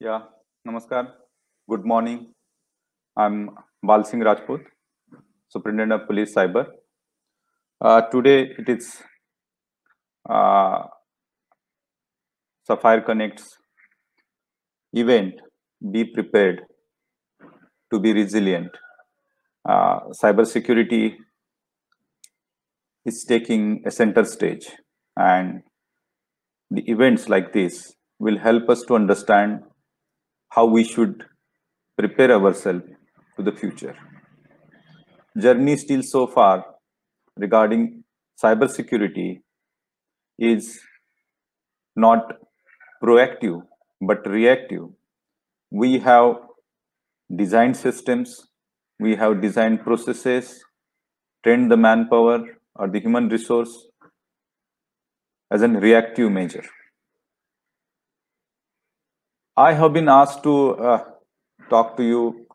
Yeah, Namaskar. Good morning. I'm Bal Singh Rajput, Superintendent of Police Cyber. Today it is uh, Sapphire Connect's event. Be prepared to be resilient. Cybersecurity is taking a center stage, and the events like this will help us to understand how we should prepare ourselves to the future. Journey still so far regarding cybersecurity is not proactive but reactive. We have designed systems, we have designed processes, trained the manpower or the human resource as a reactive measure. I have been asked to talk to you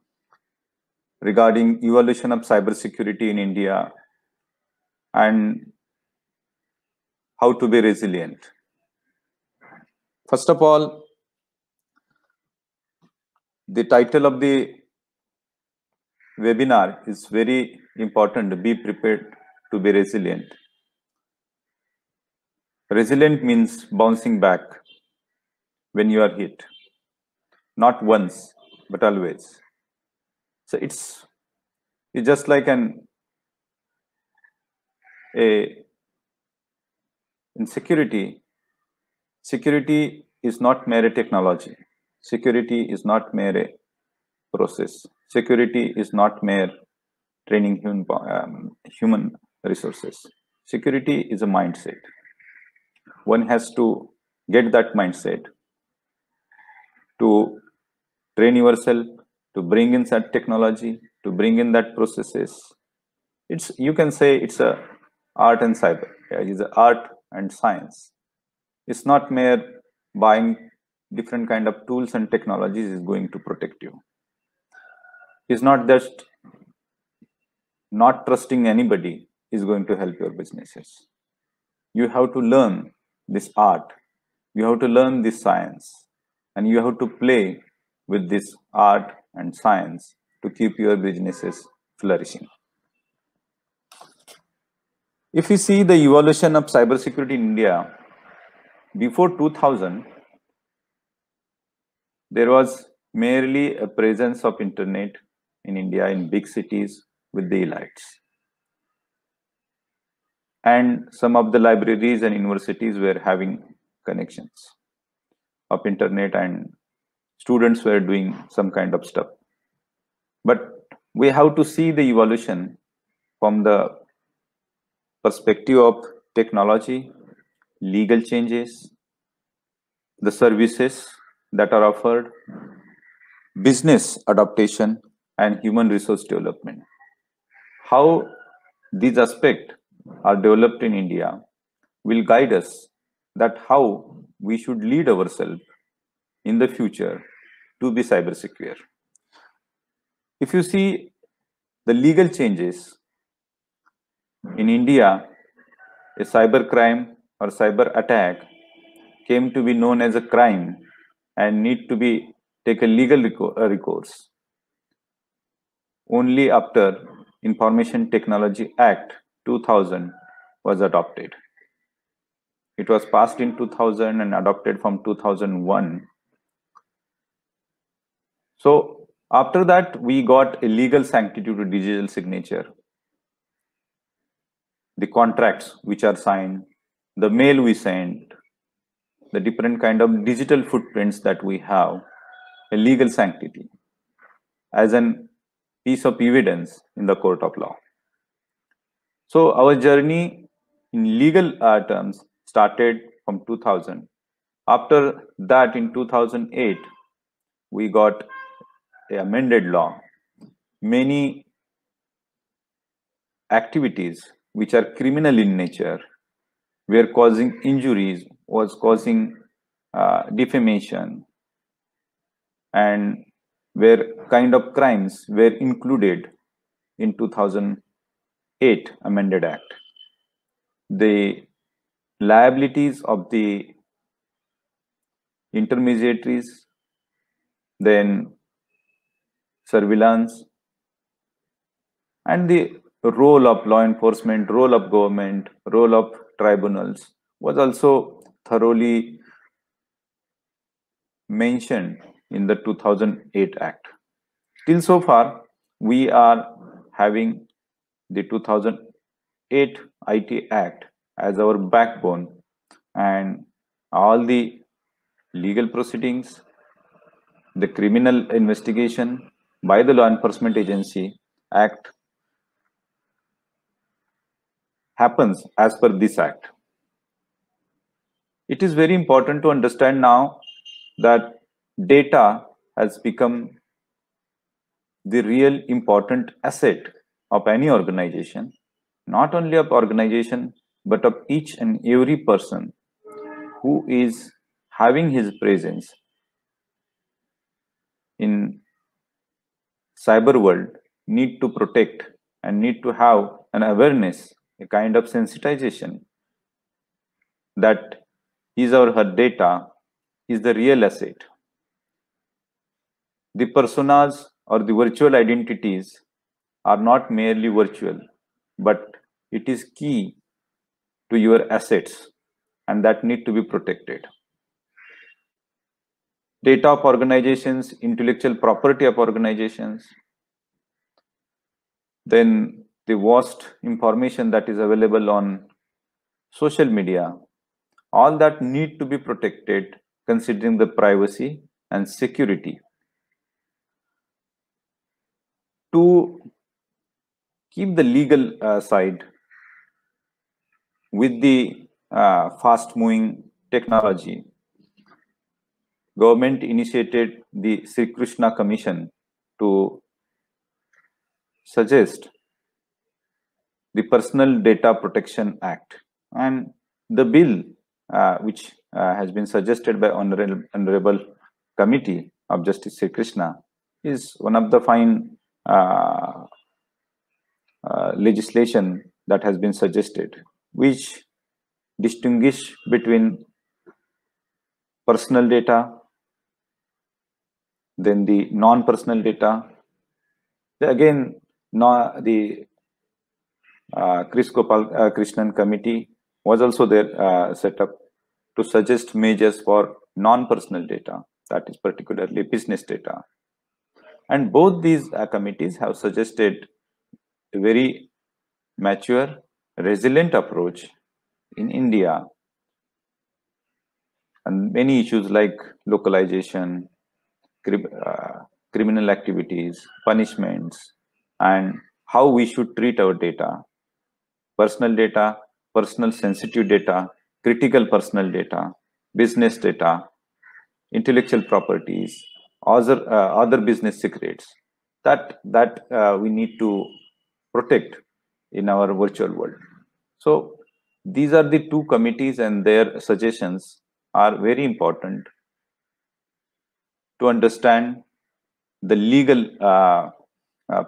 regarding evolution of cybersecurity in India and how to be resilient. First of all, the title of the webinar is very important. Be prepared to be resilient. Resilient means bouncing back when you are hit, not once but always. So it's just like a in security. Security is not mere technology. Security is not mere process. Security is not mere training human resources. Security is a mindset. One has to get that mindset to train yourself, to bring in that technology, to bring in that processes. It's, you can say it's a art and cyber. Yeah, it's a art and science. It's not mere buying different kind of tools and technologies is going to protect you. It's not just not trusting anybody is going to help your businesses. You have to learn this art, you have to learn this science, and you have to play with this art and science to keep your businesses flourishing. If we see the evolution of cybersecurity in India, before 2000, there was merely a presence of internet in India in big cities with the elites. And some of the libraries and universities were having connections of internet and students were doing some kind of stuff. But we have to see the evolution from the perspective of technology, legal changes, the services that are offered, business adaptation, and human resource development. How these aspects are developed in India will guide us that how we should lead ourselves in the future to be cyber secure. If you see the legal changes in India, a cyber crime or cyber attack came to be known as a crime and need to be take a legal recourse only after Information Technology Act 2000 was adopted. It was passed in 2000 and adopted from 2001. So after that, we got a legal sanctity to digital signature. The contracts which are signed, the mail we send, the different kind of digital footprints that we have, a legal sanctity as an piece of evidence in the court of law. So our journey in legal terms started from 2000. After that, in 2008, we got an amended law. Many activities which are criminal in nature were causing injuries, was causing defamation, and where kind of crimes were included in 2008 amended act. The liabilities of the intermediaries then surveillance, and the role of law enforcement, role of government, role of tribunals was also thoroughly mentioned in the 2008 Act. Till so far, we are having the 2008 IT Act as our backbone, and all the legal proceedings, the criminal investigation by the law enforcement agency act happens as per this act. It is very important to understand now that data has become the real important asset of any organization, not only of organization, but of each and every person who is having his presence in cyber world need to protect and need to have an awareness, a kind of sensitization that his or her data is the real asset. The personas or the virtual identities are not merely virtual, but it is key to your assets and that need to be protected. Data of organizations, intellectual property of organizations, then the vast information that is available on social media, all that need to be protected considering the privacy and security. To keep the legal side with the fast moving technology, government initiated the Sri Krishna Commission to suggest the Personal Data Protection Act, and the bill which has been suggested by honorable committee of Justice Sri Krishna is one of the fine legislation that has been suggested, which distinguish between personal data, then the non-personal data. Again, the Chris Gopal Krishnan committee was also there set up to suggest measures for non-personal data, that is particularly business data. And both these committees have suggested a very mature, resilient approach in India, and many issues like localization, criminal activities, punishments, and how we should treat our data, personal sensitive data, critical personal data, business data, intellectual properties, other business secrets that we need to protect in our virtual world. So these are the two committees, and their suggestions are very important to understand the legal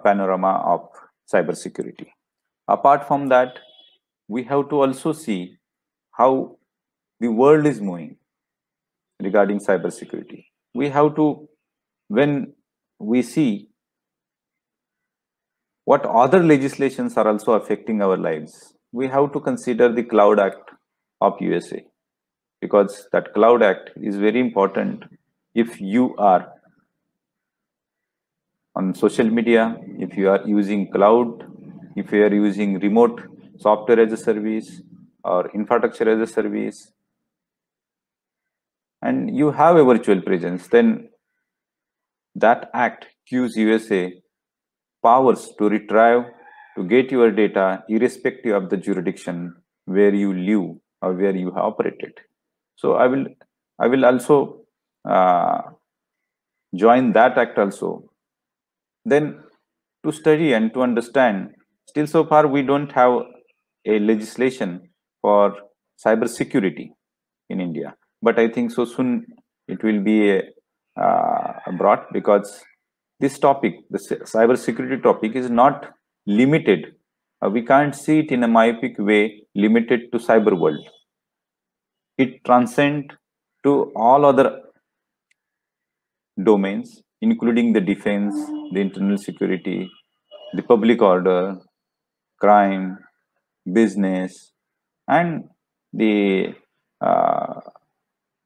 panorama of cybersecurity. Apart from that, we have to also see how the world is moving regarding cybersecurity. We have to, when we see what other legislations are also affecting our lives, we have to consider the Cloud Act of USA, because that Cloud Act is very important if you are on social media, if you are using cloud, if you are using remote software as a service or infrastructure as a service, and you have a virtual presence, then that act gives USA powers to retrieve, to get your data irrespective of the jurisdiction where you live or where you have operated. So I will also join that act also. Then to study and to understand, still so far we don't have a legislation for cyber security in India, but I think so soon it will be brought, because this topic, the cyber security topic, is not limited. We can't see it in a myopic way limited to cyber world. It transcends to all other domains, including the defense, the internal security, the public order, crime, business, and the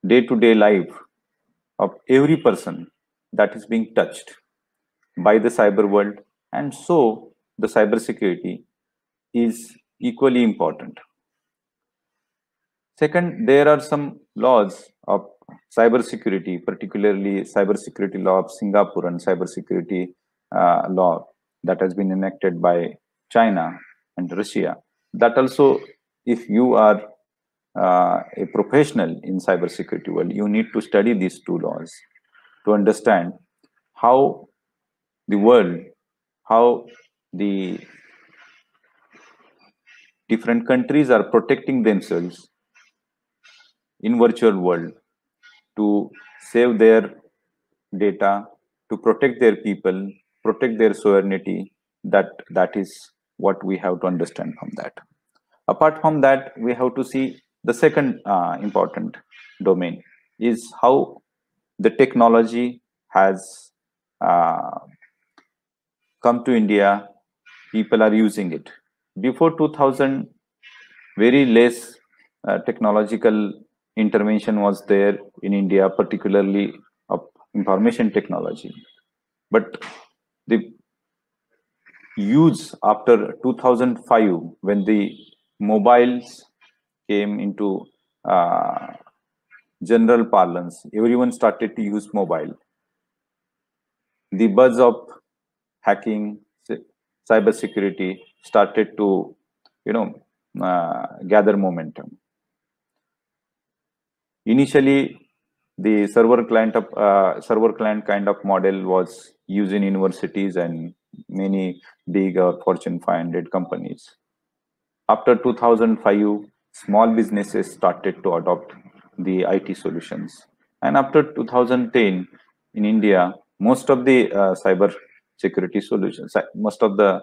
day-to-day life of every person that is being touched by the cyber world. And so the cyber security is equally important. Second, there are some laws of cybersecurity, particularly cybersecurity law of Singapore and cybersecurity law that has been enacted by China and Russia. That also, if you are a professional in cybersecurity world, you need to study these two laws to understand how the world, how the different countries are protecting themselves in virtual world to save their data, to protect their people, protect their sovereignty. That is what we have to understand from that. Apart from that, we have to see the second important domain is how the technology has come to India. People are using it. Before 2000, very less technological intervention was there in India, particularly of information technology. But the use after 2005, when the mobiles came into general parlance, everyone started to use mobile. The buzz of hacking, cyber security started to, gather momentum. Initially, the server client kind of model was used in universities and many big Fortune 500 companies. After 2005, small businesses started to adopt the IT solutions. And after 2010, in India, most of the cyber security solutions, most of the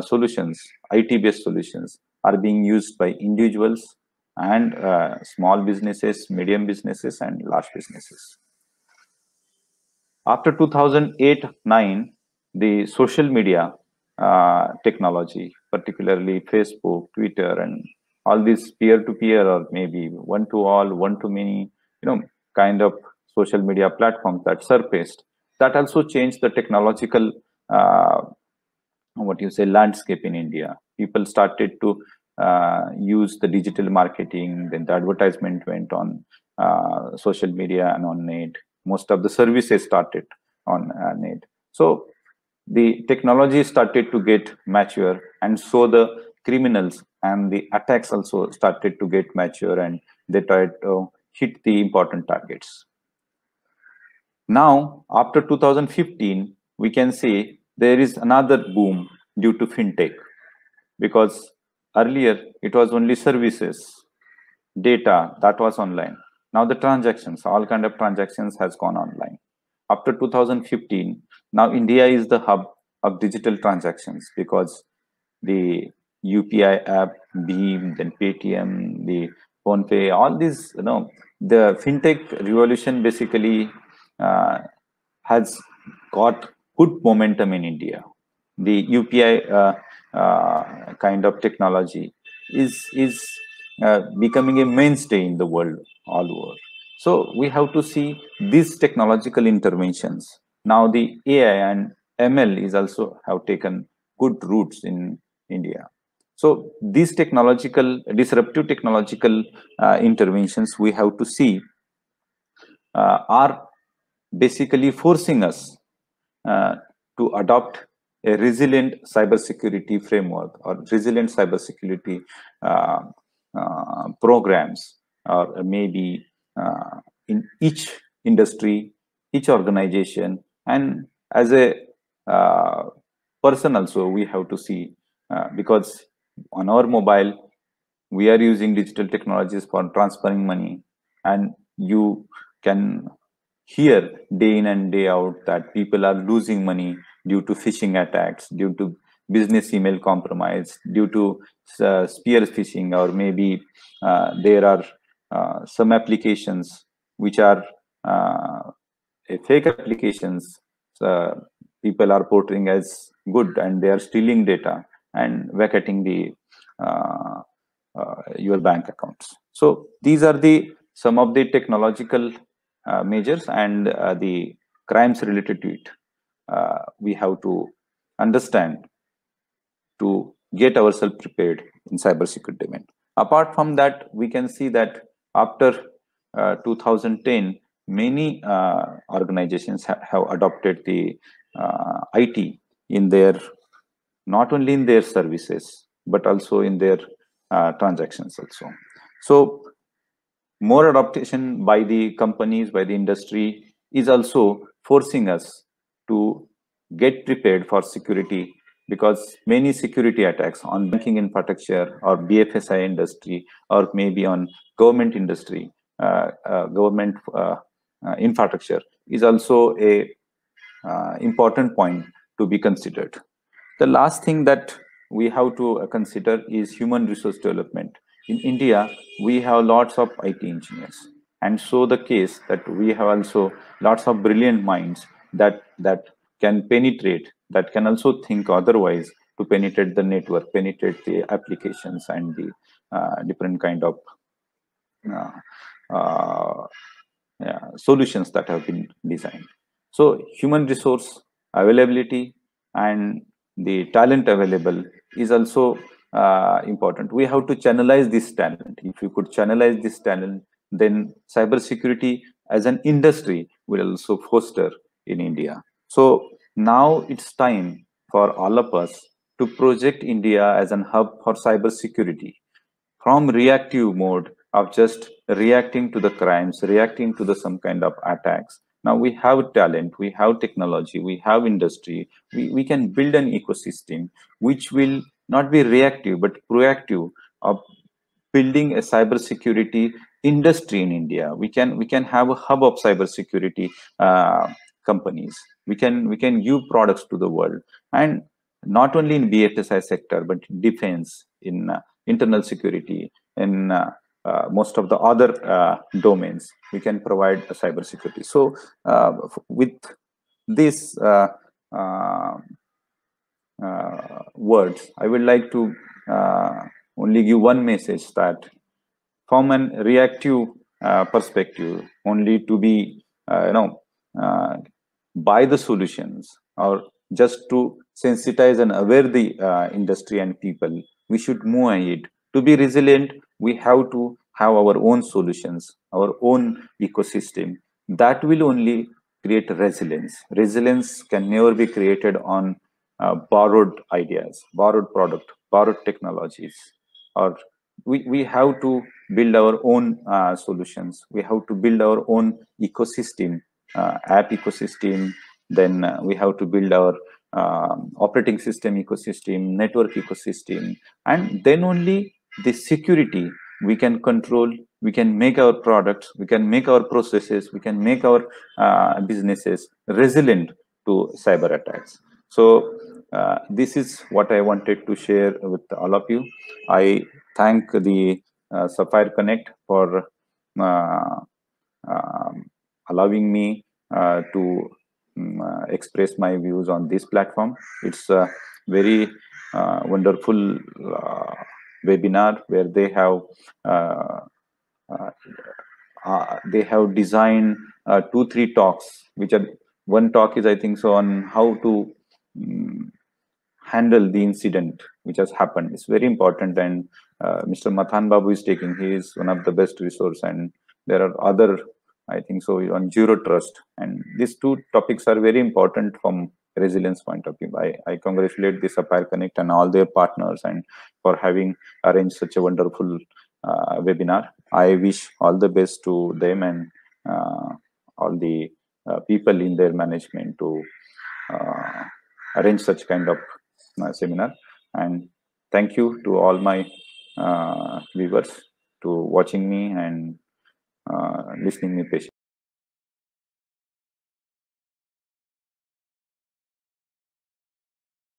solutions, IT-based solutions, are being used by individuals and small businesses, medium businesses, and large businesses. After 2008-9, the social media technology, particularly Facebook, Twitter, and all these peer-to-peer or maybe one-to-all, one-to-many, kind of social media platforms that surfaced, that also changed the technological landscape in India. People started to use the digital marketing, then the advertisement went on social media and on net. Most of the services started on net. So the technology started to get mature, and so the criminals and the attacks also started to get mature, and they tried to hit the important targets. Now, after 2015, we can say there is another boom due to fintech, because earlier it was only services, data that was online. Now the transactions, all kind of transactions has gone online. After 2015, now India is the hub of digital transactions, because the UPI app, Beam, then Paytm, the PhonePe, all these, the fintech revolution basically has got good momentum in India. The UPI kind of technology is becoming a mainstay in the world all over. So we have to see these technological interventions. Now the AI and ML is also have taken good roots in India. So these disruptive technological interventions we have to see are basically forcing us to adopt a resilient cybersecurity framework or resilient cybersecurity programs, or maybe in each industry, each organization, and as a person also we have to see, because on our mobile we are using digital technologies for transferring money, and you can hear day in and day out that people are losing money due to phishing attacks, due to business email compromise, due to spear phishing, or maybe there are some applications which are fake applications people are portraying as good, and they are stealing data and vacating the your bank accounts. So these are the some of the technological measures and the crimes related to it. We have to understand to get ourselves prepared in cybersecurity domain. Apart from that, we can see that after 2010, many organizations have adopted the IT in their, not only in their services, but also in their transactions also. So more adaptation by the companies, by the industry, is also forcing us to get prepared for security, because many security attacks on banking infrastructure or BFSI industry, or maybe on government industry, government infrastructure, is also a important point to be considered. The last thing that we have to consider is human resource development. In India, we have lots of IT engineers, and so the case that we have also lots of brilliant minds that can penetrate, that can also think otherwise to penetrate the network, penetrate the applications and the different kind of uh, solutions that have been designed. So human resource availability and the talent available is also important. We have to channelize this talent. If you could channelize this talent, then cybersecurity as an industry will also foster in India. So now it's time for all of us to project India as an hub for cybersecurity, from reactive mode of just reacting to the crimes, reacting to the some kind of attacks. Now we have talent, we have technology, we have industry, we can build an ecosystem which will not be reactive but proactive of building a cybersecurity industry in India. We can have a hub of cybersecurity companies. We can give products to the world, and not only in BFSI sector, but defense, in internal security, in most of the other domains. We can provide a cybersecurity. So with this words, I would like to only give one message, that from an reactive perspective, only to be buy the solutions, or just to sensitize and aware the industry and people, we should move ahead. To be resilient, we have to have our own solutions, our own ecosystem. That will only create resilience. Resilience can never be created on borrowed ideas, borrowed product, borrowed technologies, or we have to build our own solutions. We have to build our own ecosystem, app ecosystem. Then we have to build our operating system ecosystem, network ecosystem, and then only the security we can control. We can make our products, we can make our processes, we can make our businesses resilient to cyber attacks. So this is what I wanted to share with all of you. I thank the Sapphire Connect for allowing me to express my views on this platform. It's a very wonderful webinar where they have designed 2-3 talks, which are, one talk is, I think so, on how to handle the incident which has happened. It's very important, and Mr. Mathan Babu is taking, he is one of the best resource, and there are other, I think so, on zero trust, and these 2 topics are very important from resilience point of view. I congratulate the Sapphire Connect and all their partners, and for having arranged such a wonderful webinar. I wish all the best to them and all the people in their management to arrange such kind of seminar. And thank you to all my viewers to watching me and listening me patiently.